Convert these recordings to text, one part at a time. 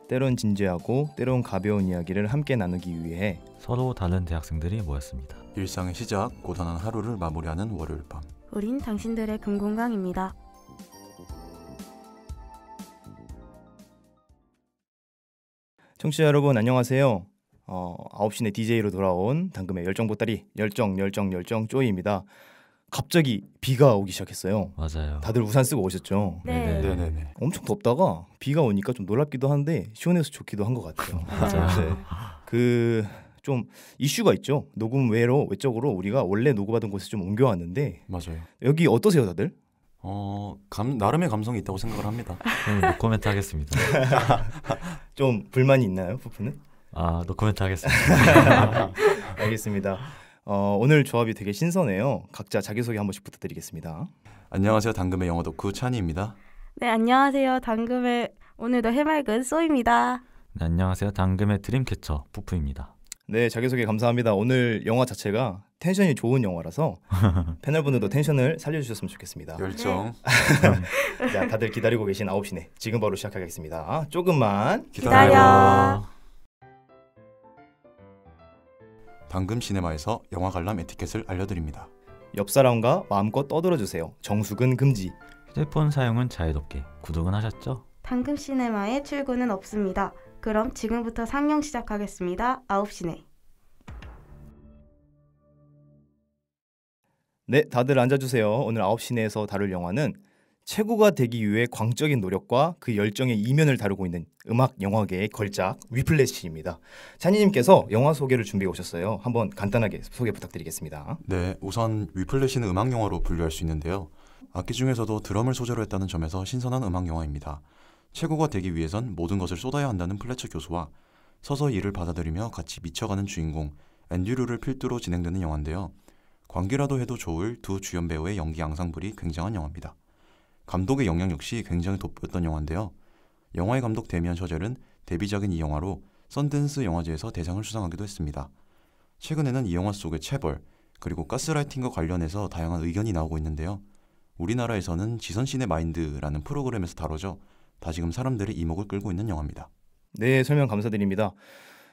때론 진지하고 때론 가벼운 이야기를 함께 나누기 위해 서로 다른 대학생들이 모였습니다. 일상의 시작, 고단한 하루를 마무리하는 월요일 밤. 우린 당신들의 금공강입니다. 청취자 여러분 안녕하세요. 9시내 DJ로 돌아온 당금의 열정보따리 열정 쪼이입니다. 갑자기 비가 오기 시작했어요. 맞아요. 다들 우산 쓰고 오셨죠? 네. 네네네. 엄청 덥다가 비가 오니까 좀 놀랍기도 한데 시원해서 좋기도 한 것 같아요. 맞아요. 네. 좀 이슈가 있죠. 녹음 외적으로 우리가 원래 녹음하던 곳에 좀 옮겨왔는데 맞아요. 여기 어떠세요 다들? 나름의 감성이 있다고 생각을 합니다. 노코멘트 하겠습니다. 좀 불만이 있나요, 푸푸는? 노코멘트 하겠습니다. 알겠습니다. 오늘 조합이 되게 신선해요. 각자 자기소개 한 번씩 부탁드리겠습니다. 안녕하세요. 당금의 영어 덕후 찬이입니다. 네, 안녕하세요. 당금의 오늘도 해맑은 쏘입니다. 네, 안녕하세요. 당금의 드림캐쳐 푸푸입니다. 네, 자기소개 감사합니다. 오늘 영화 자체가 텐션이 좋은 영화라서 패널분들도 텐션을 살려주셨으면 좋겠습니다. 열정. 자, 다들 기다리고 계신 9시네. 지금 바로 시작하겠습니다. 조금만 기다려. 당금 시네마에서 영화 관람 에티켓을 알려드립니다. 옆 사람과 마음껏 떠들어주세요. 정수근 금지. 휴대폰 사용은 자유롭게. 구독은 하셨죠? 당금 시네마에 출구는 없습니다. 그럼 지금부터 상영 시작하겠습니다. 9시네. 네, 다들 앉아주세요. 오늘 9시내에서 다룰 영화는 최고가 되기 위해 광적인 노력과 그 열정의 이면을 다루고 있는 음악 영화계의 걸작 위플래시입니다. 찬이님께서 영화 소개를 준비해 오셨어요. 한번 간단하게 소개 부탁드리겠습니다. 네, 우선 위플래시는 음악 영화로 분류할 수 있는데요. 악기 중에서도 드럼을 소재로 했다는 점에서 신선한 음악 영화입니다. 최고가 되기 위해선 모든 것을 쏟아야 한다는 플래처 교수와 서서히 이를 받아들이며 같이 미쳐가는 주인공 앤드류를 필두로 진행되는 영화인데요. 관계라도 해도 좋을 두 주연 배우의 연기 앙상블이 굉장한 영화입니다. 감독의 영향 역시 굉장히 돋보였던 영화인데요. 영화의 감독 데미안 셔젤은 데뷔작인 이 영화로 썬댄스 영화제에서 대상을 수상하기도 했습니다. 최근에는 이 영화 속의 체벌 그리고 가스라이팅과 관련해서 다양한 의견이 나오고 있는데요. 우리나라에서는 지선신의 마인드라는 프로그램에서 다뤄져 다시금 사람들의 이목을 끌고 있는 영화입니다. 네, 설명 감사드립니다.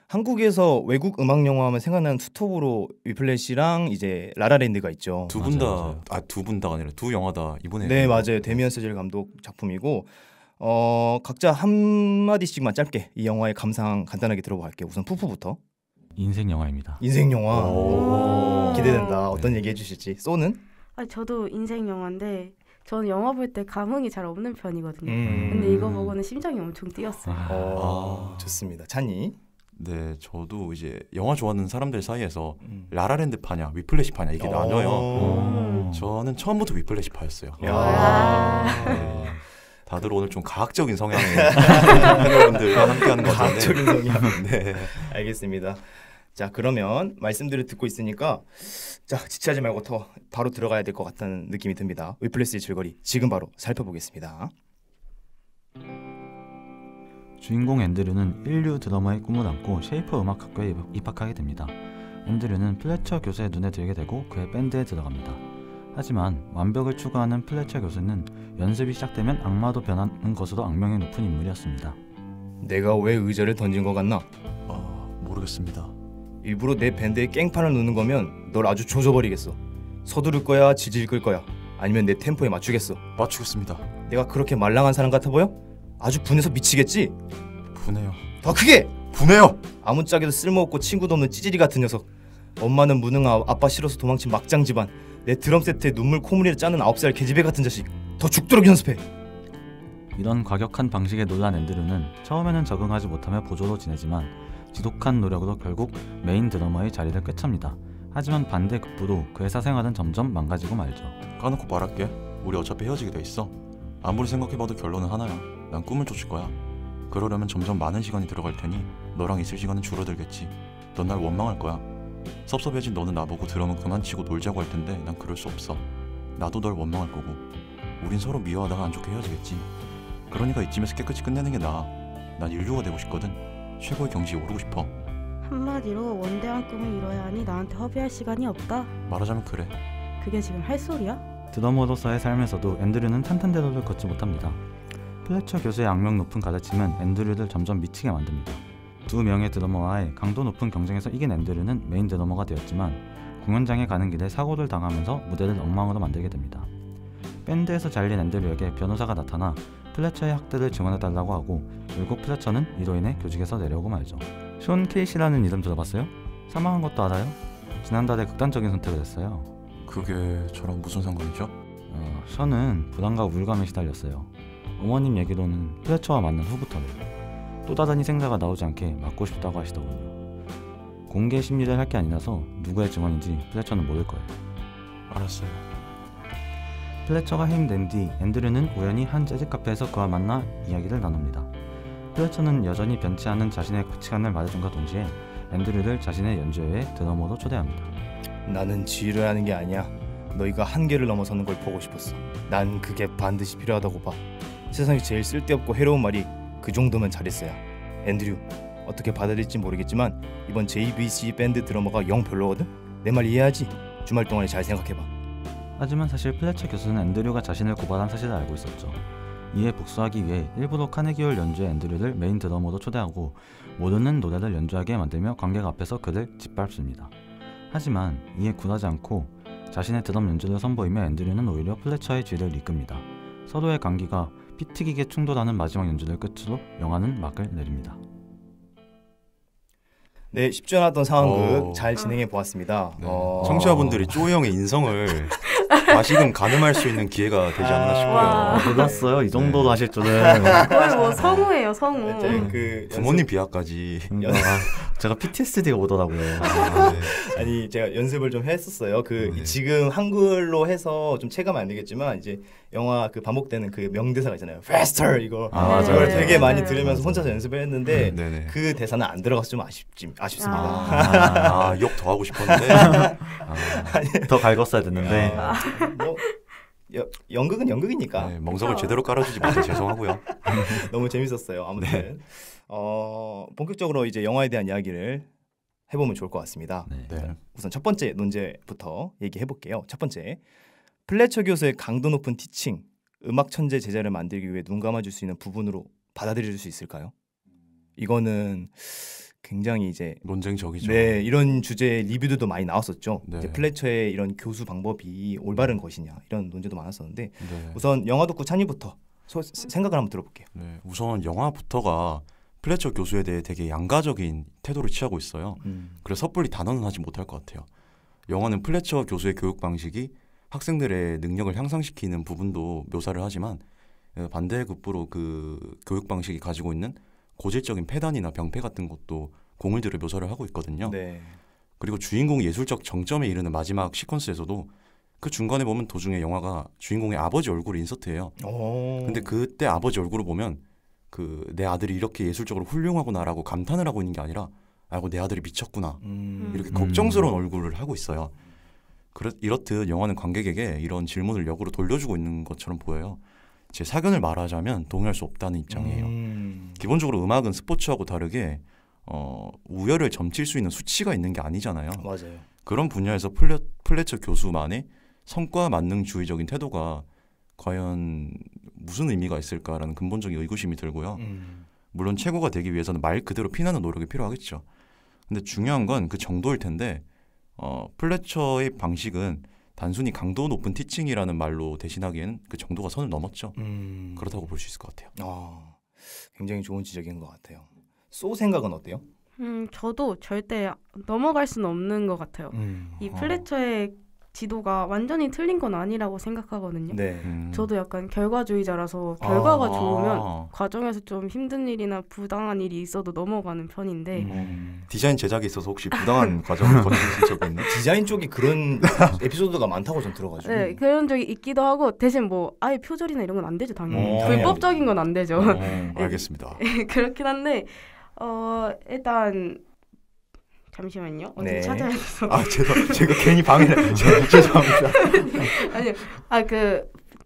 한국에서 외국 음악 영화 하면 생각나는 투톱으로 위플래시랑 이제 라라랜드가 있죠. 두 분 다가 아니라 두 영화 다 이번에. 네, 맞아요. 데미안 셔젤 감독 작품이고 각자 한 마디씩만 짧게 이 영화의 감상 간단하게 들어봐 갈게요. 우선 푸푸부터. 인생 영화입니다. 인생 영화. 오. 기대된다. 어떤 얘기 해주실지. 쏘는? 저도 인생 영화인데 저는 영화 볼 때 감흥이 잘 없는 편이거든요. 음. 근데 이거 보고는 심장이 엄청 뛰었어요. 좋습니다. 찬이. 네, 저도 이제 영화 좋아하는 사람들 사이에서 라라랜드 파냐 위플래시 파냐 이게 나뉘어요. 저는 처음부터 위플래시 파였어요. 야. 네. 다들 오늘 좀 과학적인 성향의 여러분들과 함께하는 것 같은데. 과학적인 성향. 네, 알겠습니다. 자, 그러면 말씀들을 듣고 있으니까 자, 지체하지 말고 바로 들어가야 될 것 같다는 느낌이 듭니다. 위플래시의 줄거리 지금 바로 살펴보겠습니다. 주인공 앤드류는 인류 드러머의 꿈을 안고 쉐이퍼 음악학과에 입학하게 됩니다. 앤드류는 플래처 교수의 눈에 들게 되고 그의 밴드에 들어갑니다. 하지만 완벽을 추구하는 플래처 교수는 연습이 시작되면 악마도 변하는 것으로 악명이 높은 인물이었습니다. 내가 왜 의자를 던진 것 같나? 모르겠습니다. 일부러 내 밴드에 깽판을 놓는 거면 널 아주 조져버리겠어. 서두를 거야, 지질 끌 거야, 아니면 내 템포에 맞추겠어. 맞추겠습니다. 내가 그렇게 말랑한 사람 같아 보여? 아주 분해서 미치겠지? 분해요. 더 크게! 분해요! 아무짝에도 쓸모없고 친구도 없는 찌질이 같은 녀석. 엄마는 무능하, 아빠 싫어서 도망친 막장 집안. 내 드럼 세트에 눈물 콧물이라 짜는 9살 계집애 같은 자식. 더 죽도록 연습해. 이런 과격한 방식에 놀란 앤드류는 처음에는 적응하지 못하며 보조로 지내지만 지독한 노력으로 결국 메인 드러머의 자리를 꿰찹니다. 하지만 반대급부로 그의 사생활은 점점 망가지고 말죠. 까놓고 말할게. 우리 어차피 헤어지게 돼 있어. 아무리 생각해봐도 결론은 하나야. 난 꿈을 쫓을 거야. 그러려면 점점 많은 시간이 들어갈 테니 너랑 있을 시간은 줄어들겠지. 넌 날 원망할 거야. 섭섭해진 너는 나보고 드럼은 그만 치고 놀자고 할 텐데 난 그럴 수 없어. 나도 널 원망할 거고 우린 서로 미워하다가 안 좋게 헤어지겠지. 그러니까 이쯤에서 깨끗이 끝내는 게 나아. 난 인류가 되고 싶거든. 최고의 경지에 오르고 싶어. 한마디로 원대한 꿈을 이뤄야 하니 나한테 허비할 시간이 없다. 말하자면 그래. 그게 지금 할 소리야? 드러머로서의 삶에서도 앤드류는 탄탄대로를 걷지 못합니다. 플래처 교수의 악명 높은 가르침은 앤드류를 점점 미치게 만듭니다. 두 명의 드러머와의 강도 높은 경쟁에서 이긴 앤드류는 메인 드러머가 되었지만 공연장에 가는 길에 사고를 당하면서 무대를 엉망으로 만들게 됩니다. 밴드에서 잘린 앤드류에게 변호사가 나타나 플래처의 학대를 증언해달라고 하고 결국 플래처는 이로 인해 교직에서 내려오고 말죠. 숀 케이시라는 이름 들어봤어요? 사망한 것도 알아요? 지난달에 극단적인 선택을 했어요. 그게 저랑 무슨 상관이죠? 션은 불안과 우울감에 시달렸어요. 어머님 얘기로는 플래처와 만난 후부터는 또 다른 희생자가 나오지 않게 막고 싶다고 하시더군요. 공개 심리를 할 게 아니라서 누구의 증언인지 플래처는 모를 거예요. 알았어요. 플래처가 해임된 뒤 앤드류는 우연히 한 재즈 카페에서 그와 만나 이야기를 나눕니다. 플래처는 여전히 변치 않은 자신의 가치관을 말해준과 동시에 앤드류를 자신의 연주회에 드러머로 초대합니다. 나는 지휘를 하는 게 아니야. 너희가 한계를 넘어서는 걸 보고 싶었어. 난 그게 반드시 필요하다고 봐. 세상에 제일 쓸데없고 해로운 말이 그 정도면 잘했어야. 앤드류, 어떻게 받아들일지 모르겠지만 이번 JVC 밴드 드러머가 영 별로거든? 내 말 이해하지? 주말 동안에 잘 생각해봐. 하지만 사실 플래처 교수는 앤드류가 자신을 고발한 사실을 알고 있었죠. 이에 복수하기 위해 일부러 카네기홀 연주의 앤드류를 메인 드러머로 초대하고 모르는 노래를 연주하게 만들며 관객 앞에서 그를 짓밟습니다. 하지만 이에 굴하지 않고 자신의 드럼 연주를 선보이며 앤드류는 오히려 플래처의 뒤를 이끕니다. 서로의 관계가 피튀기게 충돌하는 마지막 연주를 끝으로 영화는 막을 내립니다. 네, 쉽지 않았던 상황극 잘 진행해 보았습니다. 네. 청취자분들이 쪼이 형의 인성을 다시금 가늠할 수 있는 기회가 되지 않나 싶어요. 몰랐어요. 이 정도도 하실 줄은. 거의 뭐 성우예요, 성우. 이제 그 부모님 비하까지. 제가 PTSD가 오더라고요. 아니 제가 연습을 좀 했었어요. 네. 지금 한글로 해서 좀 체감이 안 되겠지만 이제 영화 그 반복되는 그 명대사가 있잖아요. Faster 이거. 맞아요. 이걸 되게 많이 네. 들으면서 혼자서 연습을 했는데 네네. 그 대사는 안 들어가서 좀 아쉽습니다. 욕 더 하고 싶었는데. 더 갈궜어야 됐는데. 뭐 연극은 연극이니까 네, 멍석을 제대로 깔아주지 못해 죄송하고요. 너무 재밌었어요. 아무튼 본격적으로 이제 영화에 대한 이야기를 해보면 좋을 것 같습니다. 네. 우선 첫 번째 논제부터 얘기해 볼게요. 첫 번째, 플래처 교수의 강도 높은 티칭, 음악 천재 제자를 만들기 위해 눈 감아줄 수 있는 부분으로 받아들일 수 있을까요? 이거는 굉장히 이제 논쟁적이죠. 네, 이런 주제의 리뷰들도 많이 나왔었죠. 네. 이제 플래처의 이런 교수 방법이 올바른 것이냐 이런 논제도 많았었는데 네. 우선 영화 덕후 찬이부터 생각을 한번 들어볼게요. 네, 우선 영화부터가 플래처 교수에 대해 되게 양가적인 태도를 취하고 있어요. 그래서 섣불리 단언은 하지 못할 것 같아요. 영화는 플래처 교수의 교육 방식이 학생들의 능력을 향상시키는 부분도 묘사를 하지만 반대급부로 그 교육 방식이 가지고 있는 고질적인 폐단이나 병폐 같은 것도 공을 들여 묘사를 하고 있거든요. 네. 그리고 주인공이 예술적 정점에 이르는 마지막 시퀀스에서도 그 중간에 보면 도중에 영화가 주인공의 아버지 얼굴을 인서트해요. 근데 그때 아버지 얼굴을 보면 그 내 아들이 이렇게 예술적으로 훌륭하구나라고 감탄을 하고 있는 게 아니라 아이고 내 아들이 미쳤구나 이렇게 걱정스러운 얼굴을 하고 있어요. 이렇듯 영화는 관객에게 이런 질문을 역으로 돌려주고 있는 것처럼 보여요. 제 사견을 말하자면 동의할 수 없다는 입장이에요. 기본적으로 음악은 스포츠하고 다르게 우열을 점칠 수 있는 수치가 있는 게 아니잖아요. 맞아요. 그런 분야에서 플래처 교수만의 성과 만능주의적인 태도가 과연 무슨 의미가 있을까라는 근본적인 의구심이 들고요. 물론 최고가 되기 위해서는 말 그대로 피나는 노력이 필요하겠죠. 근데 중요한 건 그 정도일 텐데 플래처의 방식은 단순히 강도 높은 티칭이라는 말로 대신하기에는 그 정도가 선을 넘었죠. 그렇다고 볼 수 있을 것 같아요. 굉장히 좋은 지적인 것 같아요. 소 생각은 어때요? 저도 절대 넘어갈 수는 없는 것 같아요. 이 플래처의 지도가 완전히 틀린 건 아니라고 생각하거든요. 네. 저도 약간 결과주의자라서 결과가 좋으면 과정에서 좀 힘든 일이나 부당한 일이 있어도 넘어가는 편인데 디자인 제작에 있어서 혹시 부당한 과정을 거치신 적이 있나요? 디자인 쪽이 그런 에피소드가 많다고 전 들어가지고. 네, 그런 적이 있기도 하고 대신 뭐 아예 표절이나 이런 건 안 되죠, 당연히. 불법적인 건 안 되죠. 알겠습니다. 그렇긴 한데 일단 잠시만요. 어디 네. 찾아야 돼서. 제가 괜히 방해를. 죄송합니다. 아니요.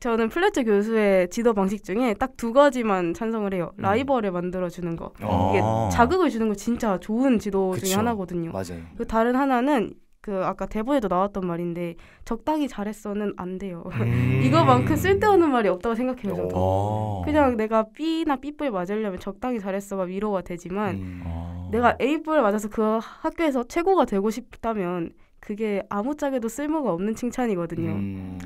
저는 플래처 교수의 지도 방식 중에 딱 2가지만 찬성을 해요. 라이벌을 만들어주는 거. 이게 자극을 주는 거 진짜 좋은 지도 그쵸. 중에 하나거든요. 맞아요. 그 다른 하나는 그 아까 대본에도 나왔던 말인데 적당히 잘했어는 안 돼요. 이거만큼 쓸데없는 말이 없다고 생각해요. 저도. 그냥 내가 B나 B뿔 맞으려면 적당히 잘했어가 위로가 되지만 내가 A뿔 맞아서 그 학교에서 최고가 되고 싶다면 그게 아무짝에도 쓸모가 없는 칭찬이거든요.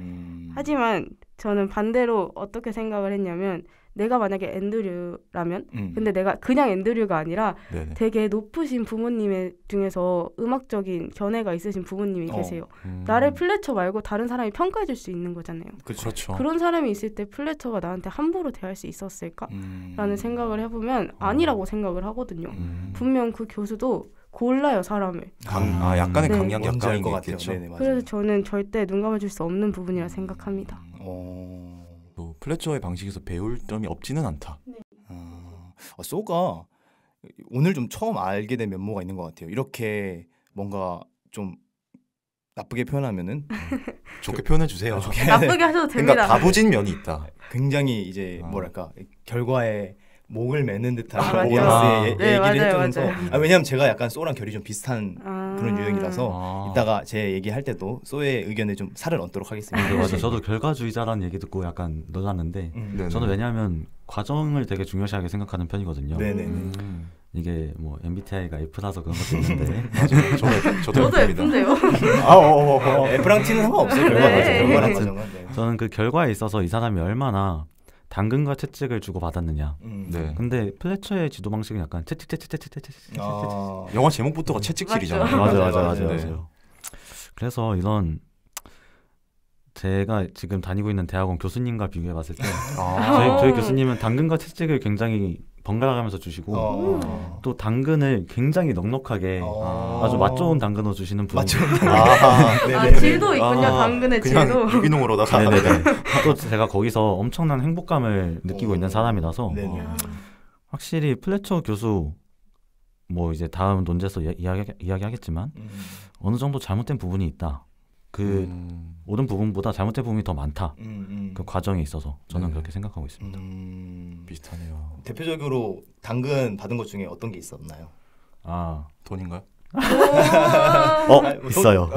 하지만 저는 반대로 어떻게 생각을 했냐면 내가 만약에 앤드류라면 근데 내가 그냥 앤드류가 아니라 네네. 되게 높으신 부모님 중에서 음악적인 견해가 있으신 부모님이 계세요. 나를 플래처 말고 다른 사람이 평가해 줄 수 있는 거잖아요. 그렇죠. 그런 사람이 있을 때 플래처가 나한테 함부로 대할 수 있었을까? 라는 생각을 해보면 아니라고 생각을 하거든요. 분명 그 교수도 골라요, 사람을. 약간의 네. 강약 뭔지 알 약간인 것 게 같아요. 있겠죠. 네네, 맞아요. 그래서 저는 절대 눈 감아줄 수 없는 부분이라 생각합니다. 또 플래처의 방식에서 배울 점이 없지는 않다. 소가 오늘 좀 처음 알게 된 면모가 있는 것 같아요. 이렇게 뭔가 좀 나쁘게 표현하면은 좋게 표현해 주세요. 나쁘게 하셔도 됩니다. 그러니까 다부진 면이 있다. 굉장히 이제 뭐랄까 결과에 목을 매는 듯한 맞아요. 뉘앙스의 네, 얘기를 맞아요, 해주면서 맞아요. 왜냐하면 제가 약간 소랑 결이 좀 비슷한 그런 유형이라서 아. 이따가 제 얘기할 때도 소의 의견에 좀 살을 얹도록 하겠습니다. 네, 맞아. 저도 결과주의자라는 얘기 듣고 약간 놀랐는데 네네. 저는 왜냐하면 과정을 되게 중요시하게 생각하는 편이거든요. 네네. 이게 뭐 MBTI가 F라서 그런 것도 있는데 저도 저도 예쁜데요. F랑 T는 상관없어요. 네. 결과랑 과정은. 네. 저는 그 결과에 있어서 이 사람이 얼마나 당근과 채찍을 주고 받았느냐. 네. 근데 플래처의 지도 방식은 약간 채찍. 영화 제목부터가 채찍질이잖아요. 맞아요. 그래서 이런 제가 지금 다니고 있는 대학원 교수님과 비교해 봤을 때 저희 교수님은 당근과 채찍을 굉장히 번갈아가면서 주시고 또 당근을 굉장히 넉넉하게 아주 맛 좋은 당근으로 주시는 분. 질도 있군요. 당근의 질도. 그냥 유기농으로다가. 네네네. 또 제가 거기서 엄청난 행복감을 느끼고 있는 사람이라서 확실히 플래처 교수 뭐 이제 다음 논제에서 이야기하겠지만 어느 정도 잘못된 부분이 있다. 그 모든 부분보다 잘못된 부분이 더 많다. 그 과정에 있어서 저는 그렇게 생각하고 있습니다. 비슷하네요. 대표적으로 당근 받은 것 중에 어떤 게 있었나요? 돈인가요? 있어요.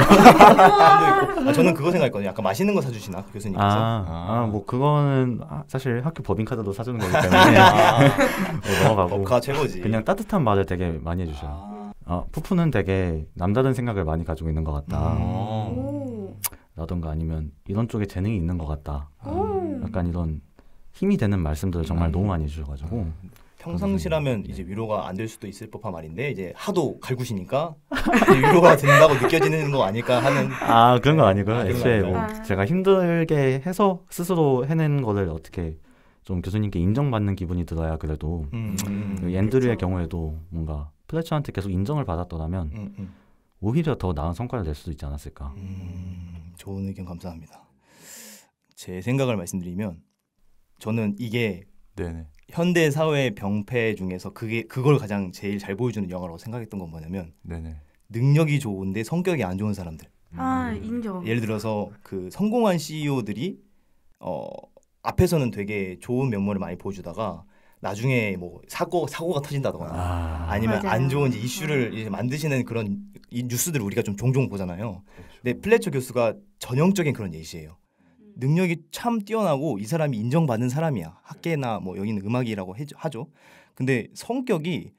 저는 그거 생각했거든요. 약간 맛있는 거 사주시나 교수님께서? 뭐 그거는 사실 학교 법인카드도 사주는 거기 때문에 넘어가고 법카 최고지. 그냥 따뜻한 말을 되게 많이 해주셔요. 푸푸는 되게 남다른 생각을 많이 가지고 있는 것 같다. 라던가 아니면 이런 쪽에 재능이 있는 것 같다. 약간 이런 힘이 되는 말씀들을 정말 너무 많이 해주셔가지고 평상시라면 이제 위로가 안 될 수도 있을 법한 말인데 이제 하도 갈구시니까 위로가 된다고 느껴지는 거 아닐까 하는. 그런 건 아니고요. 애초에 그런 거 뭐 제가 힘들게 해서 스스로 해낸 거를 어떻게 좀 교수님께 인정받는 기분이 들어야 그래도 앤드류의 경우에도 뭔가 플래처한테 계속 인정을 받았더라면 오히려 더 나은 성과를 낼 수도 있지 않았을까. 좋은 의견 감사합니다. 제 생각을 말씀드리면 저는 이게 네네. 현대 사회의 병폐 중에서 그걸 가장 제일 잘 보여주는 영화라고 생각했던 건 뭐냐면 네네. 능력이 좋은데 성격이 안 좋은 사람들. 인정. 예를 들어서 그 성공한 CEO들이 앞에서는 되게 좋은 면모를 많이 보여주다가 나중에 뭐 사고가 터진다거나 아니면 맞아요. 안 좋은 이슈를 이제 만드시는 그런 이 뉴스들을 우리가 좀 종종 보잖아요. 근데 플래처 교수가 전형적인 그런 예시예요. 능력이 참 뛰어나고 이 사람이 인정받는 사람이야. 학계나 뭐 여기는 음악이라고 하죠. 근데 성격이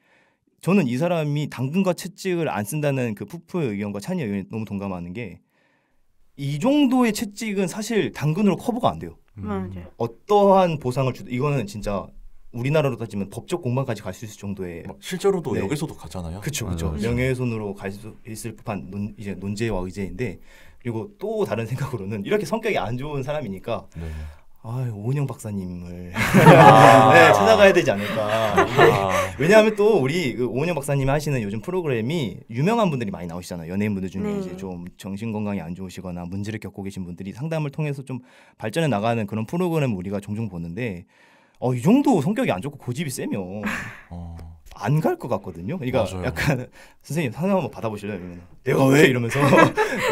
저는 이 사람이 당근과 채찍을 안 쓴다는 그 푸푸의 의견과 찬이의 의견에 너무 동감하는 게 이 정도의 채찍은 사실 당근으로 커버가 안 돼요. 맞아요. 어떠한 보상을 주든 이거는 진짜 우리나라로 따지면 법적 공방까지 갈 수 있을 정도의 실제로도 네. 여기서도 가잖아요. 그렇죠. 맞아요. 명예훼손으로 갈 수 있을 법한 이제 논제와 의제인데 그리고 또 다른 생각으로는 이렇게 성격이 안 좋은 사람이니까 네. 오은영 박사님을 네, 찾아가야 되지 않을까. 왜냐하면 또 우리 그 오은영 박사님이 하시는 요즘 프로그램이 유명한 분들이 많이 나오시잖아요. 연예인분들 중에 네. 이제 좀 정신 건강이 안 좋으시거나 문제를 겪고 계신 분들이 상담을 통해서 좀 발전해 나가는 그런 프로그램을 우리가 종종 보는데 이 정도 성격이 안 좋고 고집이 세면 안 갈 것 같거든요. 그러니까 맞아요. 약간 선생님 상담 한번 받아보실래요? 이러면 내가 왜 이러면서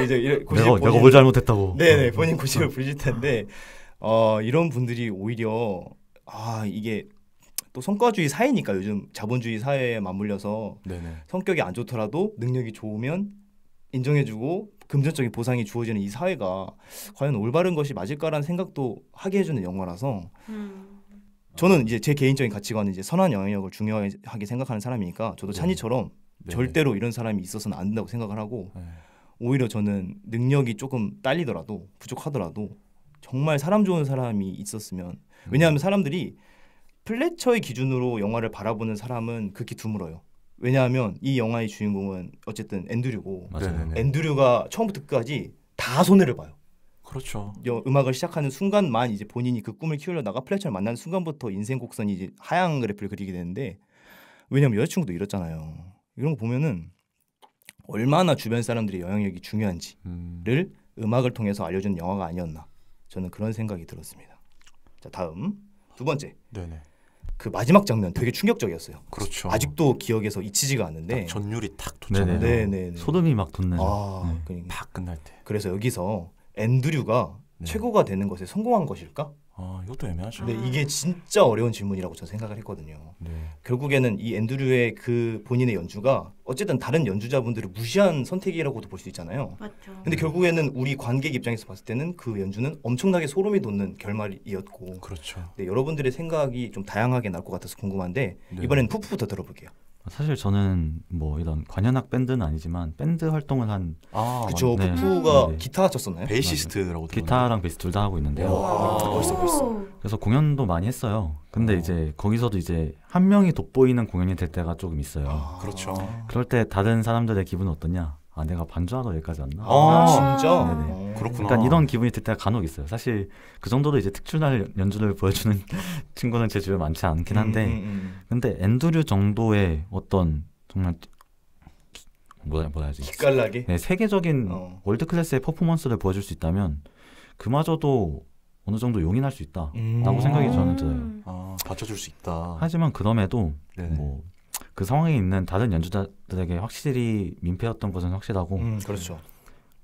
이제 고집 내가 뭘 잘못했다고. 네네 본인 고집을 부리실 텐데 이런 분들이 오히려 이게 또 성과주의 사회니까 요즘 자본주의 사회에 맞물려서 네네. 성격이 안 좋더라도 능력이 좋으면 인정해주고 금전적인 보상이 주어지는 이 사회가 과연 올바른 것이 맞을까라는 생각도 하게 해주는 영화라서 저는 이제 제 개인적인 가치관은 이제 선한 영향력을 중요하게 생각하는 사람이니까 저도 네. 찬이처럼 네네. 절대로 이런 사람이 있어서는 안 된다고 생각을 하고 네. 오히려 저는 능력이 조금 딸리더라도 부족하더라도 정말 사람 좋은 사람이 있었으면 왜냐하면 사람들이 플래처의 기준으로 영화를 바라보는 사람은 극히 드물어요. 왜냐하면 이 영화의 주인공은 어쨌든 앤드류고 맞아요. 네네네. 앤드류가 처음부터 끝까지 다 손해를 봐요. 그렇죠. 음악을 시작하는 순간만 이제 본인이 그 꿈을 키우려다가 플래처를 만나는 순간부터 인생 곡선이 이제 하향 그래프를 그리게 되는데 왜냐하면 여자친구도 이렇잖아요. 이런 거 보면은 얼마나 주변 사람들의 영향력이 중요한지를 음악을 통해서 알려주는 영화가 아니었나 저는 그런 생각이 들었습니다. 자 다음 두 번째 네네. 그 마지막 장면 되게 충격적이었어요. 그렇죠. 아직도 기억에서 잊히지가 않는데 전율이 탁 돋잖아요. 네네. 소름이 막 돋는. 그러니까. 팍 끝날 때. 그래서 여기서 앤드류가 네. 최고가 되는 것에 성공한 것일까? 이것도 애매하죠. 근데 이게 진짜 어려운 질문이라고 저는 생각을 했거든요. 네. 결국에는 이 앤드류의 그 본인의 연주가 어쨌든 다른 연주자분들을 무시한 선택이라고도 볼 수 있잖아요. 맞죠. 근데 결국에는 우리 관객 입장에서 봤을 때는 그 연주는 엄청나게 소름이 돋는 결말이었고 그렇죠. 네, 여러분들의 생각이 좀 다양하게 나올 것 같아서 궁금한데 네. 이번엔 푸푸부터 들어볼게요. 사실 저는 뭐 이런 관현악 밴드는 아니지만 밴드 활동을 한 그쵸. 네. 푸푸가 네. 기타 쳤었나요? 베이시스트라고 기타랑 베이스 둘 다 하고 있는데요. 와, 벌써. 그래서 공연도 많이 했어요. 근데 이제 거기서도 이제 한 명이 돋보이는 공연이 될 때가 조금 있어요. 그렇죠. 그럴 때 다른 사람들의 기분은 어떠냐? 내가 반주하러 여기까지 왔나? 진짜? 네네. 그렇구나. 약간 이런 기분이 들 때가 간혹 있어요. 사실 그 정도로 이제 특출난 연주를 보여주는 친구는 제 주변에 많지 않긴 한데 근데 앤드류 정도의 어떤 정말 뭐라 해야지? 기깔나게? 네, 세계적인 월드 클래스의 퍼포먼스를 보여줄 수 있다면 그마저도 어느 정도 용인할 수 있다라고 생각이 저는 들어요. 받쳐줄 수 있다. 하지만 그럼에도 네네. 뭐 그 상황에 있는 다른 연주자들에게 확실히 민폐였던 것은 확실하고 그렇죠.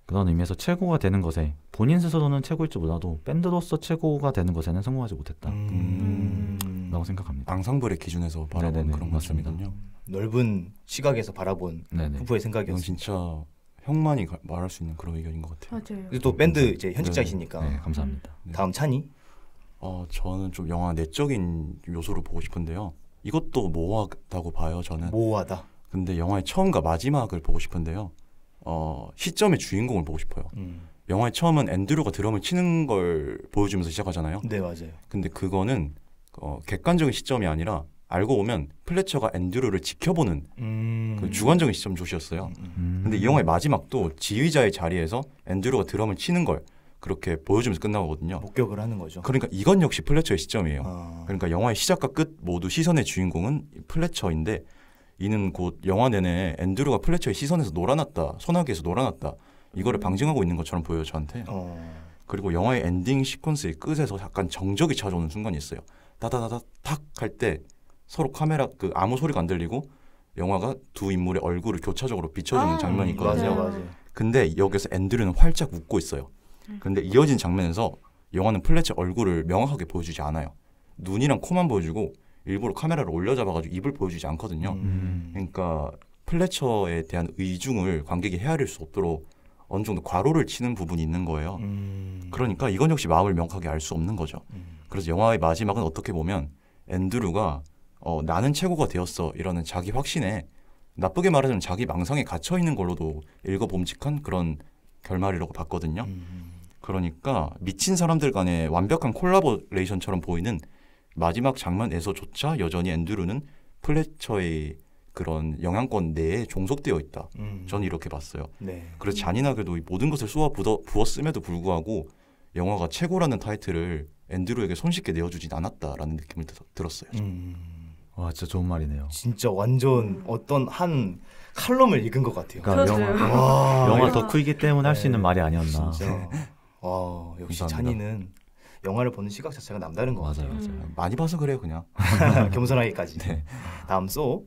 그런 의미에서 최고가 되는 것에 본인 스스로는 최고일지 몰라도 밴드로서 최고가 되는 것에는 성공하지 못했다 라고 생각합니다. 앙상블의 기준에서 바라본 네네네, 그런 맞습니다. 것이거든요. 넓은 시각에서 바라본 네네. 푸푸의 이건 생각이었어요. 진짜 형만이 말할 수 있는 그런 의견인 것 같아요. 맞아요. 그리고 또 밴드 이제 현직자이시니까 네, 감사합니다. 다음 찬이? 저는 좀 영화 내적인 요소를 보고 싶은데요. 이것도 모호하다고 봐요, 저는. 모호하다. 근데 영화의 처음과 마지막을 보고 싶은데요. 시점의 주인공을 보고 싶어요. 영화의 처음은 앤드류가 드럼을 치는 걸 보여주면서 시작하잖아요. 네, 맞아요. 근데 그거는 객관적인 시점이 아니라 알고 보면 플래처가 앤드류를 지켜보는 그 주관적인 시점 조시였어요. 근데 이 영화의 마지막도 지휘자의 자리에서 앤드류가 드럼을 치는 걸 그렇게 보여주면서 끝나거든요. 목격을 하는 거죠. 그러니까 이건 역시 플래처의 시점이에요. 그러니까 영화의 시작과 끝 모두 시선의 주인공은 플래처인데 이는 곧 영화 내내 앤드류가 플래처의 시선에서 놀아났다, 소나기에서 놀아났다 이거를 방증하고 있는 것처럼 보여요, 저한테. 그리고 영화의 엔딩 시퀀스의 끝에서 약간 정적이 찾아오는 순간이 있어요. 다다다다 탁 할 때 서로 카메라 아무 소리가 안 들리고 영화가 두 인물의 얼굴을 교차적으로 비춰주는 장면이 있거든요. 맞아요. 근데 여기서 앤드류는 활짝 웃고 있어요. 근데 이어진 장면에서 영화는 플래처 얼굴을 명확하게 보여주지 않아요. 눈이랑 코만 보여주고 일부러 카메라를 올려잡아가지고 입을 보여주지 않거든요. 그러니까 플래처에 대한 의중을 관객이 헤아릴 수 없도록 어느 정도 과로를 치는 부분이 있는 거예요. 그러니까 이건 역시 마음을 명확하게 알 수 없는 거죠. 그래서 영화의 마지막은 어떻게 보면 앤드류가 나는 최고가 되었어 이라는 자기 확신에 나쁘게 말하자면 자기 망상에 갇혀있는 걸로도 읽어봄직한 그런 결말이라고 봤거든요. 그러니까 미친 사람들 간의 완벽한 콜라보레이션처럼 보이는 마지막 장면에서조차 여전히 앤드류는 플래처의 그런 영향권 내에 종속되어 있다. 저는 이렇게 봤어요. 네. 그래서 잔인하게도 이 모든 것을 쏘아 부었음에도 불구하고 영화가 최고라는 타이틀을 앤드류에게 손쉽게 내어주진 않았다라는 느낌을 들었어요. 와, 진짜 좋은 말이네요. 진짜 완전 어떤 한 칼럼을 읽은 것 같아요. 그러니까 영화 덕후이기 때문에 할 수 있는 말이 아니었나. 진짜. 와, 역시 감사합니다. 찬이는 영화를 보는 시각 자체가 남다른 것 같아요. 맞아요. 많이 봐서 그래요, 그냥. 겸손하게까지. 네. 다음 쏘.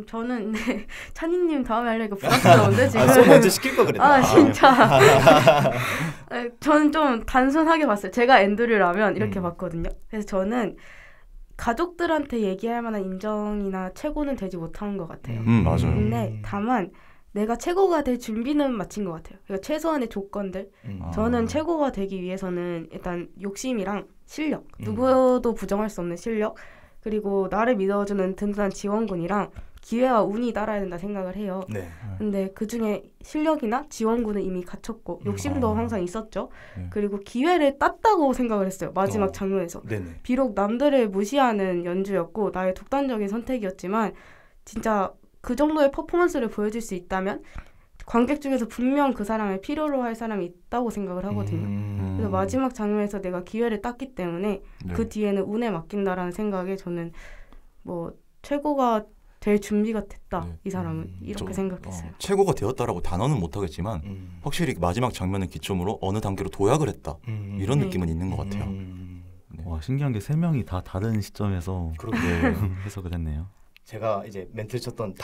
저는 근데 찬이님 다음에 하려니까 부담스러운데 지금. 소 먼저 시킬 거 그랬나? 진짜. 저는 좀 단순하게 봤어요. 제가 앤드류라면 이렇게 봤거든요. 그래서 저는 가족들한테 얘기할 만한 인정이나 최고는 되지 못한 것 같아요. 맞아요. 근데 다만 내가 최고가 될 준비는 마친 것 같아요. 그러니까 최소한의 조건들. 저는 최고가 되기 위해서는 일단 욕심이랑 실력, 누구도 부정할 수 없는 실력, 그리고 나를 믿어주는 든든한 지원군이랑 기회와 운이 따라야 된다 생각을 해요. 네. 근데 그중에 실력이나 지원군은 이미 갖췄고 욕심도 항상 있었죠. 네. 그리고 기회를 땄다고 생각을 했어요. 마지막 장면에서. 네네. 비록 남들을 무시하는 연주였고 나의 독단적인 선택이었지만 진짜 그 정도의 퍼포먼스를 보여줄 수 있다면 관객 중에서 분명 그 사람을 필요로 할 사람이 있다고 생각을 하거든요. 그래서 마지막 장면에서 내가 기회를 땄기 때문에 그 뒤에는 운에 맡긴다라는 생각에 저는 뭐 최고가 될 준비가 됐다. 이 사람은 이렇게 생각했어요. 최고가 되었다라고 단어는 못하겠지만 확실히 마지막 장면을 기점으로 어느 단계로 도약을 했다. 이런 느낌은 있는 것 같아요. 네. 와, 신기한 게 3명이 다 다른 시점에서 해석을 했네요. 제가 이제 멘트를 쳤던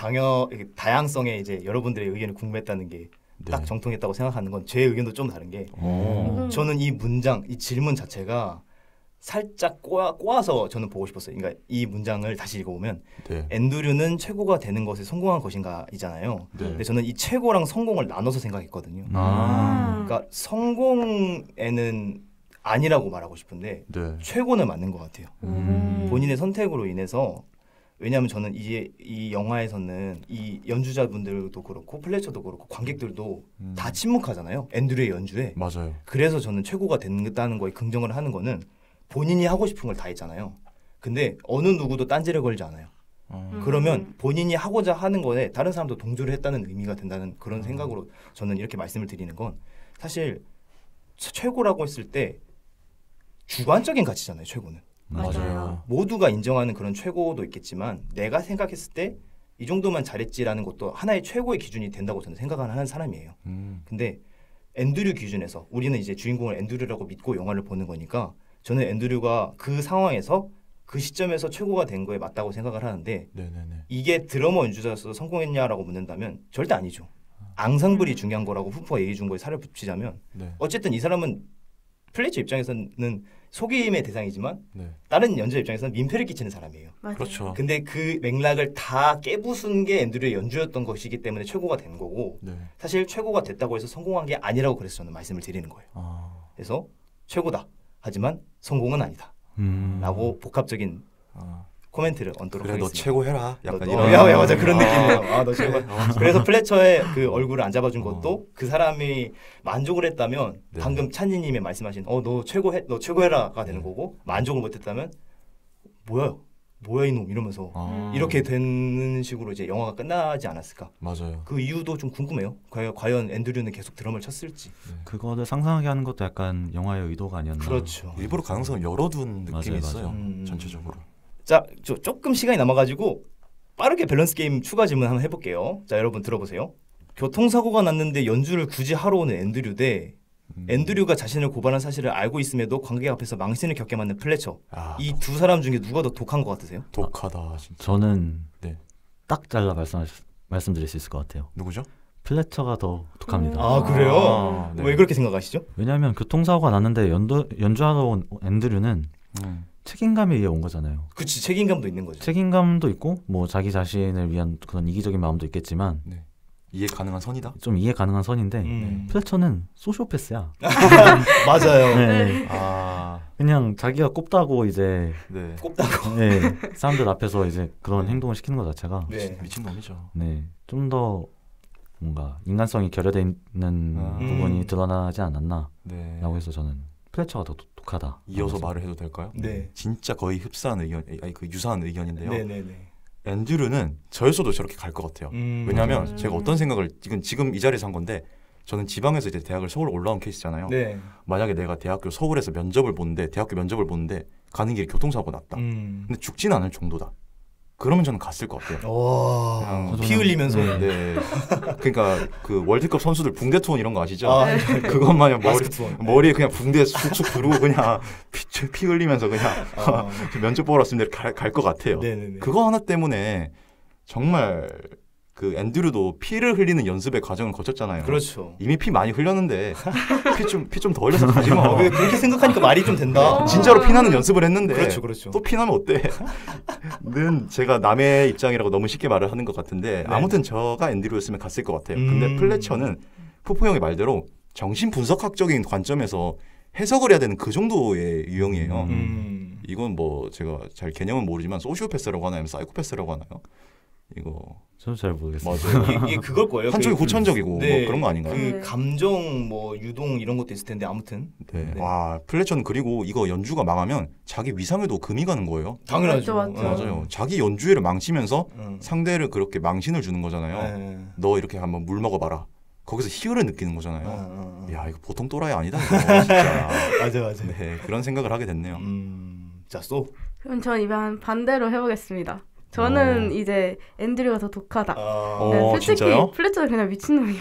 다양성에 이제 여러분들의 의견을 궁금했다는 게 딱 정통했다고 생각하는 건 제 의견도 좀 다른 게 저는 이 문장, 이 질문 자체가 살짝 꼬아서 저는 보고 싶었어요. 그러니까 이 문장을 다시 읽어보면 앤드류는 최고가 되는 것에 성공한 것인가 이잖아요. 근데 저는 이 최고랑 성공을 나눠서 생각했거든요. 그러니까 성공에는 아니라고 말하고 싶은데 최고는 맞는 것 같아요. 본인의 선택으로 인해서 왜냐하면 저는 이 영화에서는 이 연주자분들도 그렇고 플래처도 그렇고 관객들도 다 침묵하잖아요. 앤드류의 연주에. 맞아요. 그래서 저는 최고가 된다는 거에 긍정을 하는 거는 본인이 하고 싶은 걸 다 했잖아요. 근데 어느 누구도 딴지를 걸지 않아요. 그러면 본인이 하고자 하는 거에 다른 사람도 동조를 했다는 의미가 된다는 그런 생각으로 저는 이렇게 말씀을 드리는 건 사실 최고라고 했을 때 주관적인 가치잖아요. 최고는. 맞아요. 모두가 인정하는 그런 최고도 있겠지만 내가 생각했을 때 이 정도만 잘했지라는 것도 하나의 최고의 기준이 된다고 저는 생각을 하는 사람이에요. 근데 앤드류 기준에서 우리는 이제 주인공을 앤드류라고 믿고 영화를 보는 거니까 저는 앤드류가 그 상황에서 그 시점에서 최고가 된 거에 맞다고 생각을 하는데 이게 드러머 연주자로서 성공했냐라고 묻는다면 절대 아니죠. 앙상블이 중요한 거라고 후프가 얘기해 준 거에 살을 붙이자면 어쨌든 이 사람은 플래처 입장에서는 속임의 대상이지만 다른 연주자 입장에서는 민폐를 끼치는 사람이에요. 맞아요. 그렇죠. 근데 그 맥락을 다 깨부순 게 앤드류의 연주였던 것이기 때문에 최고가 된 거고 사실 최고가 됐다고 해서 성공한 게 아니라고 그래서 저는 말씀을 드리는 거예요. 그래서 최고다. 하지만 성공은 아니다. 라고 복합적인 코멘트를 얹도록 그래, 하겠습니다. 너 최고해라. 약간 이런. 야, 맞아. 그런 느낌이에요. 너 최고. 그래서 플래처의 그 얼굴을 안 잡아준 것도 그 사람이 만족을 했다면 방금 찬지님이 말씀하신 너 최고해라가 되는 거고 만족을 못했다면 뭐야 이놈 이러면서 이렇게 되는 식으로 이제 영화가 끝나지 않았을까. 맞아요. 그 이유도 좀 궁금해요. 과연 앤드류는 계속 드럼을 쳤을지. 그거를 상상하게 하는 것도 약간 영화의 의도가 아니었나. 그렇죠. 일부러 가능성을 열어둔 느낌이 있어요. 전체적으로. 자, 조금 시간이 남아가지고 빠르게 밸런스 게임 추가 질문 한번 해볼게요. 자, 여러분 들어보세요. 교통사고가 났는데 연주를 굳이 하러 오는 앤드류 대 앤드류가 자신을 고발한 사실을 알고 있음에도 관객 앞에서 망신을 겪게 만든 플래처. 이 두 사람 중에 누가 더 독한 것 같으세요? 독하다 진짜. 저는 딱 잘라 말씀드릴 수 있을 것 같아요. 누구죠? 플래처가 더 독합니다. 아, 그래요? 왜 그렇게 생각하시죠? 왜냐하면 교통사고가 났는데 연주하러 온 앤드류는 책임감에 의해 온 거잖아요. 그치, 책임감도 있는 거죠. 책임감도 있고 뭐 자기 자신을 위한 그런 이기적인 마음도 있겠지만 이해 가능한 선이다? 좀 이해 가능한 선인데 플래처는 소시오패스야. 맞아요. 그냥 자기가 꼽다고 이제 꼽다고 사람들 앞에서 이제 그런 행동을 시키는 것 자체가 미친놈이죠. 좀 더 뭔가 인간성이 결여돼 있는 부분이 드러나지 않았나라고 해서 저는 플래처가 더 독하다. 이어서 말을 해도 될까요? 진짜 거의 흡사한 의견, 유사한 의견인데요. 앤드류는 저였어도 저렇게 갈 것 같아요. 왜냐하면 제가 어떤 생각을 지금 이 자리에서 한 건데 저는 지방에서 이제 대학을 서울 올라온 케이스잖아요. 만약에 내가 대학교 서울에서 대학교 면접을 보는데 가는 길에 교통사고 났다. 근데 죽지는 않을 정도다. 그러면 저는 갔을 것 같아요. 피 흘리면서. 그러니까 그 월드컵 선수들 붕대 투혼 이런 거 아시죠? 그것 마냥 머리에 그냥 붕대 쑥쑥 두르고 그냥 피 흘리면서 그냥 면접 보러 왔으면 갈 것 같아요. 그거 하나 때문에 정말 그 앤드류도 피를 흘리는 연습의 과정을 거쳤잖아요. 그렇죠. 이미 피 많이 흘렸는데 피 좀 더 흘려서 가지 마. 그렇게 생각하니까 말이 좀 된다. 진짜로 피나는 연습을 했는데 그렇죠. 또 피나면 어때? 는 제가 남의 입장이라고 너무 쉽게 말을 하는 것 같은데 아무튼 저가 앤드류였으면 갔을 것 같아요. 근데 플래처는 푸푸 형의 말대로 정신 분석학적인 관점에서 해석을 해야 되는 그 정도의 유형이에요. 이건 뭐 제가 잘 개념은 모르지만 소시오패스라고 하나요? 사이코패스라고 하나요? 이거 저도 잘 모르겠어요. 맞아요. 이게 그걸 거예요. 한쪽이 고천적이고 네, 뭐 그런 거 아닌가요? 그 감정 뭐 유동 이런 것도 있을 텐데 아무튼. 네. 네. 와 플래처는 그리고 이거 연주가 망하면 자기 위상에도 금이 가는 거예요. 당연하죠. 맞죠. 맞아요. 자기 연주회를 망치면서 상대를 그렇게 망신을 주는 거잖아요. 네. 너 이렇게 한번 물 먹어봐라. 거기서 희열을 느끼는 거잖아요. 야 이거 보통 또라이 아니다 이거 진짜. 맞아. 네 그런 생각을 하게 됐네요. 자, 쏘. 그럼 전 이번 반대로 해보겠습니다. 저는 이제 앤드류가 더 독하다. 네, 솔직히 진짜요? 플래처는 그냥 미친놈이고.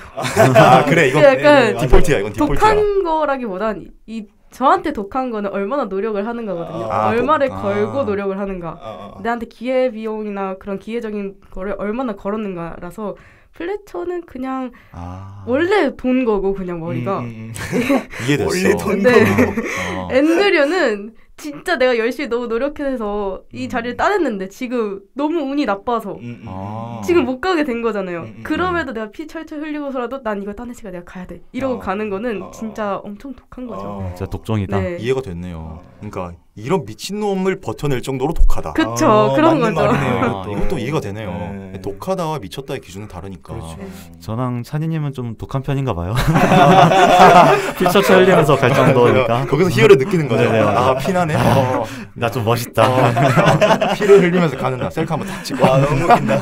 아 그래 이건 약간 디폴트야 이건 디폴트야. 독한 거라기보단 이 저한테 독한 거는 얼마나 노력을 하는 거거든요. 얼마를 걸고 노력을 하는가. 나한테 기회 비용이나 그런 기회적인 거를 얼마나 걸었는가라서 플래처는 그냥 원래 돈 거고 그냥 머리가 이해됐어. 원래 돈 네. 거고. 앤드류는 진짜 내가 열심히 너무 노력해서 이 자리를 따냈는데 지금 너무 운이 나빠서 지금 못 가게 된 거잖아요. 그럼에도 내가 피 철철 흘리고서라도 난 이걸 따냈으니까 내가 가야 돼 이러고 가는 거는 진짜 엄청 독한 거죠. 진짜 독종이다. 네. 이해가 됐네요. 그러니까 이런 미친놈을 버텨낼 정도로 독하다. 그쵸 그런 맞는 거죠. 말이네요. 이것도 이해가 되네요. 네. 독하다와 미쳤다의 기준은 다르니까. 그렇죠. 저랑 찬이님은 좀 독한 편인가 봐요. 피처 흘리면서 갈 정도니까. 거기서 희열을 느끼는 거죠. 네네. 아 피나네. 나 좀 멋있다. 피를 흘리면서 가는 나 셀카 한번 딱 찍고. 너무 웃긴다.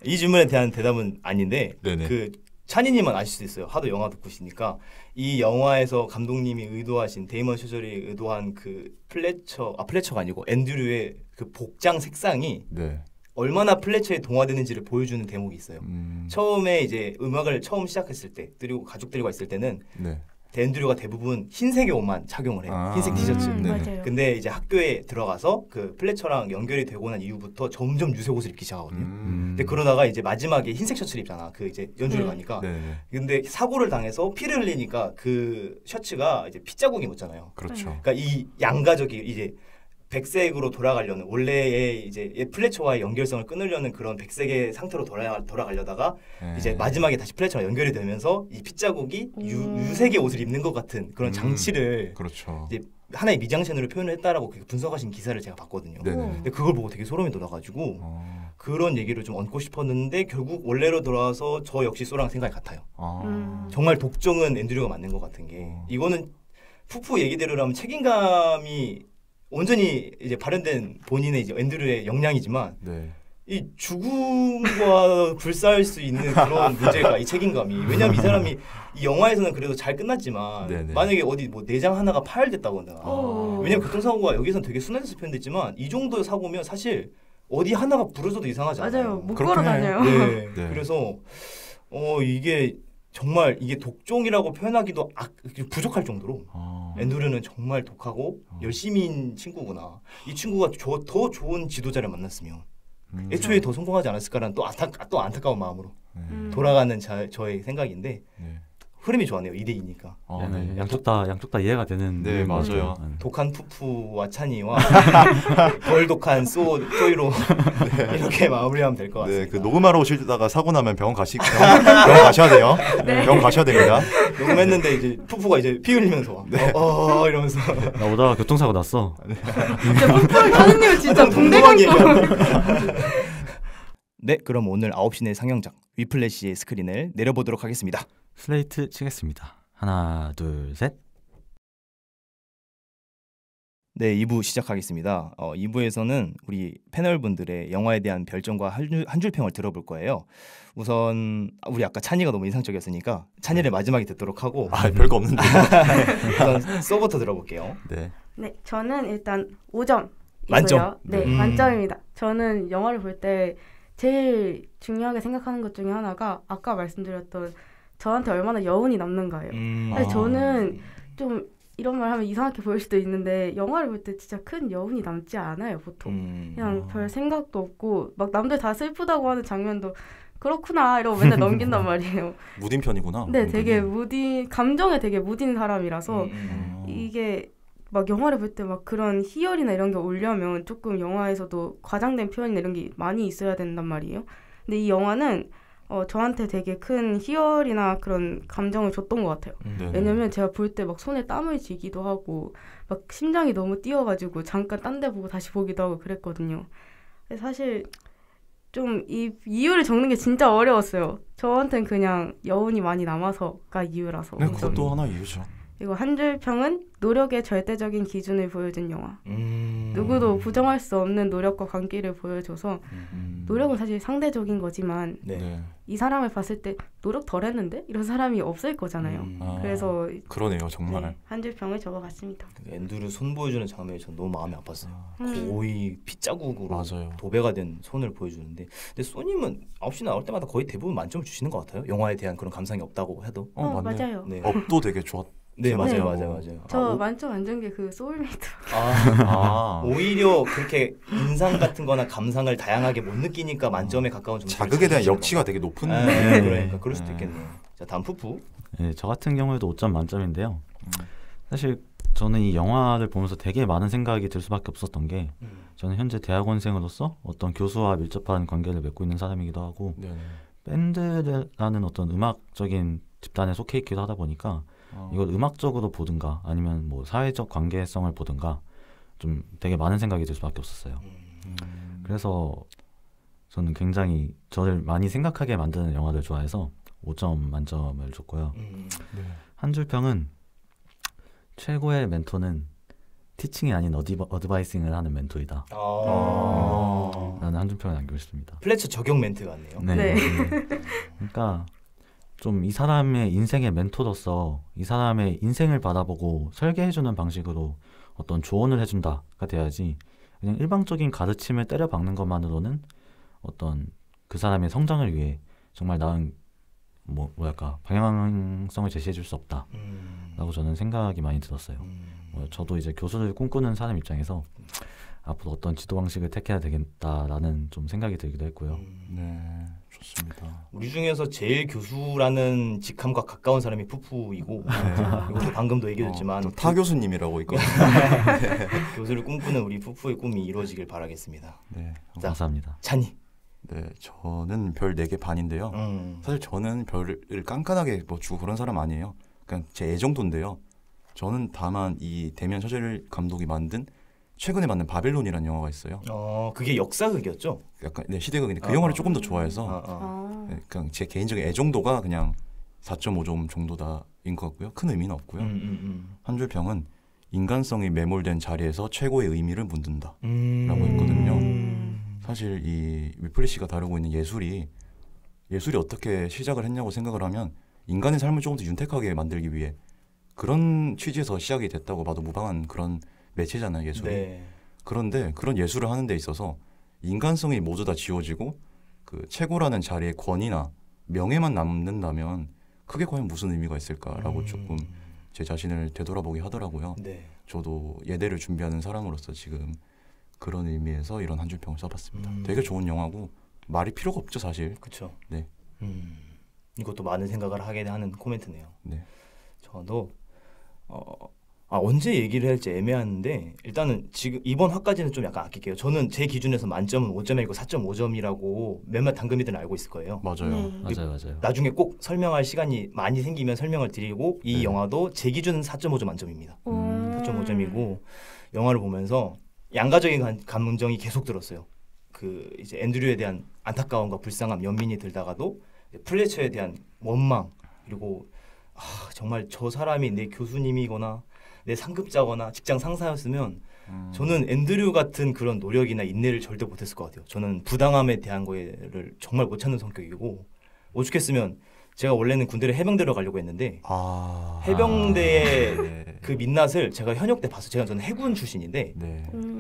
이 질문에 대한 대답은 아닌데 네네. 그 찬이님은 아실 수 있어요. 하도 영화 듣고시니까 이 영화에서 감독님이 의도하신 데이먼 쇼저리 의도한 그 플래처가 아니고 앤드류의 그 복장 색상이 네. 얼마나 플래처에 동화되는지를 보여주는 대목이 있어요. 처음에 이제 음악을 처음 시작했을 때 그리고 가족들과 있을 때는 네. 앤드류가 대부분 흰색의 옷만 착용을 해요. 흰색 티셔츠. 네. 맞아요. 근데 이제 학교에 들어가서 그 플래처랑 연결이 되고 난 이후부터 점점 유색 옷을 입기 시작하거든요. 근데 그러다가 이제 마지막에 흰색 셔츠를 입잖아. 그 이제 연주를 가니까. 네. 근데 사고를 당해서 피를 흘리니까 그 셔츠가 이제 피 자국이 묻잖아요. 그렇죠. 그러니까 이 양가적이 이제 백색으로 돌아가려는 원래의 이제 플래처와의 연결성을 끊으려는 그런 백색의 상태로 돌아가려다가 네. 이제 마지막에 다시 플래처와 연결이 되면서 이 핏자국이 유색의 옷을 입는 것 같은 그런 장치를 그렇죠. 이제 하나의 미장센으로 표현을 했다라고 분석하신 기사를 제가 봤거든요. 네네. 근데 그걸 보고 되게 소름이 돋아가지고 그런 얘기를 좀 얹고 싶었는데 결국 원래로 돌아와서 저 역시 쏘랑 생각이 같아요. 정말 독종은 앤드류가 맞는 것 같은 게 이거는 푸푸 얘기대로라면 책임감이 온전히 이제 발현된 본인의 이제 앤드류의 역량이지만 네. 이 죽음과 불사할 수 있는 그런 문제가 이 책임감이 왜냐면 이 사람이 이 영화에서는 그래도 잘 끝났지만 네네. 만약에 어디 뭐 내장 하나가 파열됐다거나 왜냐면 교통사고가 여기서는 되게 순환해서 표현됐지만 이 정도의 사고면 사실 어디 하나가 부러져도 이상하지 않아요. 맞아요. 못 그렇긴 걸어 다녀요. 네. 네. 그래서 이게 정말 이게 독종이라고 표현하기도 부족할 정도로 앤드류는 정말 독하고 열심히인 친구구나. 이 친구가 더 좋은 지도자를 만났으면 애초에 더 성공하지 않았을까라는 또 안타까운 마음으로 돌아가는 저의 생각인데 네. 흐름이 좋아하네요. 2대2니까. 네. 양쪽 다 이해가 되는. 네, 맞아요. 독한 푸푸와 찬이와 덜 독한 쪼이로 이렇게 마무리하면 될 것 같습니다. 네, 그 녹음하러 오시다가 사고 나면 병원 가셔야 돼요. 네. 병원 가셔야 됩니다. 녹음했는데 이제 푸푸가 이제 피 흘리면서 이러면서 나 오다가 교통사고 났어. 진짜 풋볼 선생님은 진짜 동대강도. 네, 그럼 오늘 9시 내 상영작 위플래시의 스크린을 내려보도록 하겠습니다. 슬레이트 치겠습니다. 하나, 둘, 셋. 네, 2부 시작하겠습니다. 2부에서는 우리 패널분들의 영화에 대한 별점과 한 줄 평을 들어볼 거예요. 우선 우리 아까 찬이가 너무 인상적이었으니까 찬이를 마지막에 듣도록 하고 별거 없는데. 우선 쏘부터 들어볼게요. 네. 네, 저는 일단 5점. 만점. 네, 만점입니다. 저는 영화를 볼 때 제일 중요하게 생각하는 것 중에 하나가 아까 말씀드렸던 저한테 얼마나 여운이 남는가예요. 사실 저는 좀 이런 말 하면 이상하게 보일 수도 있는데 영화를 볼 때 진짜 큰 여운이 남지 않아요 보통. 그냥 별 생각도 없고 막 남들 다 슬프다고 하는 장면도 그렇구나 이러고 맨날 넘긴단 말이에요. 무딘 편이구나. 네, 되게 감정에 되게 무딘 사람이라서 이게 막 영화를 볼 때 막 그런 희열이나 이런 게 오려면 조금 영화에서도 과장된 표현이나 이런 게 많이 있어야 된단 말이에요. 근데 이 영화는 저한테 되게 큰 희열이나 그런 감정을 줬던 것 같아요. 왜냐면 제가 볼 때 막 손에 땀을 쥐기도 하고 막 심장이 너무 뛰어가지고 잠깐 딴 데 보고 다시 보기도 하고 그랬거든요. 사실 좀 이 이유를 적는 게 진짜 어려웠어요. 저한테는 그냥 여운이 많이 남아서가 이유라서. 네, 그것도 하나 이유죠. 그리고 한 줄 평은 노력의 절대적인 기준을 보여준 영화. 누구도 부정할 수 없는 노력과 관계를 보여줘서 노력은 사실 상대적인 거지만 네. 이 사람을 봤을 때 노력 덜 했는데? 이런 사람이 없을 거잖아요. 그래서 그러네요 정말. 네, 한 줄 평을 적어봤습니다. 앤드류 손 보여주는 장면이 전 너무 마음이 아팠어요. 거의 핏자국으로 맞아요. 도배가 된 손을 보여주는데 근데 쏘님은 9시 나올 때마다 거의 대부분 만점을 주시는 것 같아요. 영화에 대한 그런 감상이 없다고 해도. 맞네. 맞아요. 네. 업도 되게 좋았. 네, 맞아요, 네. 맞아요. 저 만점 안 준 게 그 소울메이트. 오히려 그렇게 인상 같은 거나 감상을 다양하게 못 느끼니까 만점에 가까운 점수를 자극에 대한 주시는 역치가 되게 높은. 네, 그러니까 그럴 수도 있겠네요. 자, 다음 푸푸. 네, 저 같은 경우에도 5점 만점인데요. 사실 저는 이 영화를 보면서 되게 많은 생각이 들 수밖에 없었던 게 저는 현재 대학원생으로서 어떤 교수와 밀접한 관계를 맺고 있는 사람이기도 하고 밴드라는 어떤 음악적인 집단에 속해 있기도 하다 보니까 이걸 음악적으로 보든가 아니면 뭐 사회적 관계성을 보든가 좀 되게 많은 생각이 들 수밖에 없었어요. 그래서 저는 굉장히 저를 많이 생각하게 만드는 영화를 좋아해서 5점 만점을 줬고요. 한 줄 평은 최고의 멘토는 티칭이 아닌 어드바이싱을 하는 멘토이다. 라는 한 줄 평을 남기고 싶습니다. 플래처 적용 멘트 같네요. 네. 그러니까 좀 이 사람의 인생의 멘토로서 이 사람의 인생을 바라보고 설계해주는 방식으로 어떤 조언을 해준다가 돼야지 그냥 일방적인 가르침을 때려박는 것만으로는 어떤 그 사람의 성장을 위해 정말 나은 방향성을 제시해줄 수 없다라고 저는 생각이 많이 들었어요. 저도 이제 교수를 꿈꾸는 사람 입장에서 앞으로 어떤 지도 방식을 택해야 되겠다라는 좀 생각이 들기도 했고요. 네, 좋습니다. 우리 중에서 제일 교수라는 직함과 가까운 사람이 푸푸이고 이것도 방금도 얘기했지만 타 교수님이라고 있거든요. 교수를 꿈꾸는 우리 푸푸의 꿈이 이루어지길 바라겠습니다. 네, 자, 감사합니다. 찬이. 네, 저는 별 4개 반인데요. 사실 저는 별을 깐깐하게 주고 그런 사람 아니에요. 그냥 제 애정도인데요. 저는 다만 이 데미안 샤젤 감독이 만든 최근에 만든 바벨론이라는 영화가 있어요. 그게 역사극이었죠? 약간 시대극인데 그 영화를 조금 더 좋아해서 네, 그냥 제 개인적인 애정도가 그냥 4.5점 정도다인 것 같고요. 큰 의미는 없고요. 한 줄 평은 인간성이 매몰된 자리에서 최고의 의미를 묻는다 라고 했거든요. 사실 이 위플래시가 다루고 있는 예술이 어떻게 시작을 했냐고 생각을 하면 인간의 삶을 조금 더 윤택하게 만들기 위해 그런 취지에서 시작이 됐다고 봐도 무방한 그런 매체잖아요, 예술이. 네. 그런데 그런 예술을 하는 데 있어서 인간성이 모두 다 지워지고 그 최고라는 자리의 권위나 명예만 남는다면 그게 과연 무슨 의미가 있을까라고 조금 제 자신을 되돌아보게 하더라고요. 네. 저도 예대를 준비하는 사람으로서 지금 그런 의미에서 이런 한 줄 평을 써봤습니다. 되게 좋은 영화고 말이 필요가 없죠, 사실. 그렇죠. 네. 이것도 많은 생각을 하게 하는 코멘트네요. 네. 저도 언제 얘기를 할지 애매한데 일단은 지금 이번 화까지는 좀 약간 아낄게요. 저는 제 기준에서 만점은 5점이고 4.5점이라고 몇몇 당금이들은 알고 있을 거예요. 맞아요. 맞아요. 나중에 꼭 설명할 시간이 많이 생기면 설명을 드리고 이 영화도 제 기준은 4.5점 만점입니다. 4.5점이고 영화를 보면서 양가적인 감정이 계속 들었어요. 그 이제 앤드류에 대한 안타까움과 불쌍함, 연민이 들다가도 플래처에 대한 원망 그리고 정말 저 사람이 내 교수님이거나 내 상급자거나 직장 상사였으면 저는 앤드류 같은 그런 노력이나 인내를 절대 못했을 것 같아요. 저는 부당함에 대한 거를 정말 못 찾는 성격이고 오죽했으면 제가 원래는 군대를 해병대로 가려고 했는데 해병대의 그 민낯을 제가 현역 때 봤어요. 저는 해군 출신인데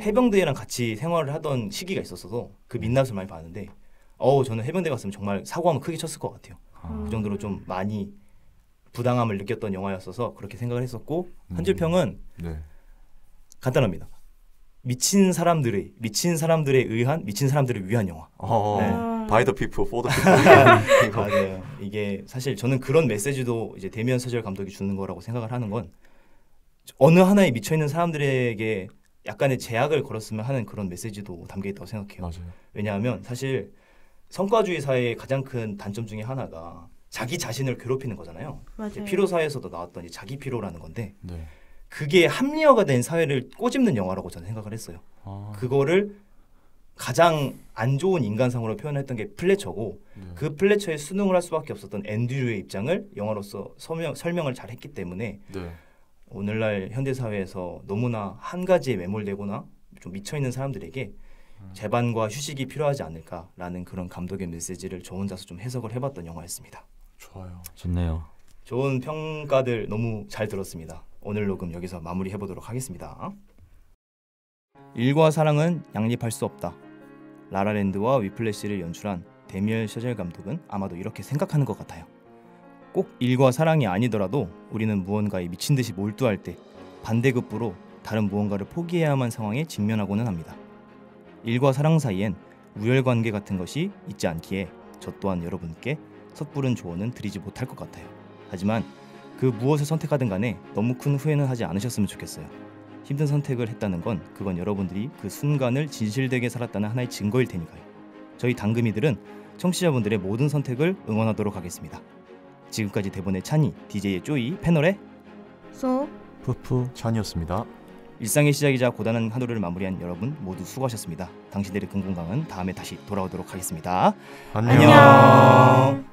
해병대랑 같이 생활을 하던 시기가 있었어서 그 민낯을 많이 봤는데 저는 해병대 갔으면 정말 사고하면 크게 쳤을 것 같아요. 그 정도로 좀 많이 부당함을 느꼈던 영화였어서 그렇게 생각을 했었고 한 줄 평은 네. 간단합니다. 미친 사람들에 의한 미친 사람들을 위한 영화. 네. By the people, for the people. 맞아요. 이게 사실 저는 그런 메시지도 이제 데미안 서젤 감독이 주는 거라고 생각을 하는 건 어느 하나에 미쳐 있는 사람들에게 약간의 제약을 걸었으면 하는 그런 메시지도 담겨 있다고 생각해요. 맞아요. 왜냐하면 사실 성과주의 사회의 가장 큰 단점 중에 하나가 자기 자신을 괴롭히는 거잖아요. 맞아요. 피로 사회에서도 나왔던 이 자기 피로라는 건데 네. 그게 합리화가 된 사회를 꼬집는 영화라고 저는 생각을 했어요. 그거를 가장 안 좋은 인간상으로 표현했던 게 플래처고 네. 그 플래처에 순응을 할 수밖에 없었던 앤드류의 입장을 영화로서 설명을 잘 했기 때문에 네. 오늘날 현대사회에서 너무나 한 가지에 매몰되거나 좀 미쳐있는 사람들에게 재반과 휴식이 필요하지 않을까라는 그런 감독의 메시지를 저 혼자서 좀 해석을 해봤던 영화였습니다. 좋아요. 좋네요. 좋은 평가들 너무 잘 들었습니다. 오늘 녹음 여기서 마무리해보도록 하겠습니다. 일과 사랑은 양립할 수 없다. 라라랜드와 위플래시를 연출한 데미안 셔젤 감독은 아마도 이렇게 생각하는 것 같아요. 꼭 일과 사랑이 아니더라도 우리는 무언가에 미친 듯이 몰두할 때 반대급부로 다른 무언가를 포기해야만 상황에 직면하고는 합니다. 일과 사랑 사이엔 우열관계 같은 것이 있지 않기에 저 또한 여러분께 섣부른 조언은 드리지 못할 것 같아요. 하지만 그 무엇을 선택하든 간에 너무 큰 후회는 하지 않으셨으면 좋겠어요. 힘든 선택을 했다는 건 그건 여러분들이 그 순간을 진실되게 살았다는 하나의 증거일 테니까요. 저희 당금이들은 청취자분들의 모든 선택을 응원하도록 하겠습니다. 지금까지 대본의 찬이, DJ의 쪼이, 패널의 푸푸 찬이었습니다. 일상의 시작이자 고단한 하루를 마무리한 여러분 모두 수고하셨습니다. 당신들의 근건강은 다음에 다시 돌아오도록 하겠습니다. 안녕.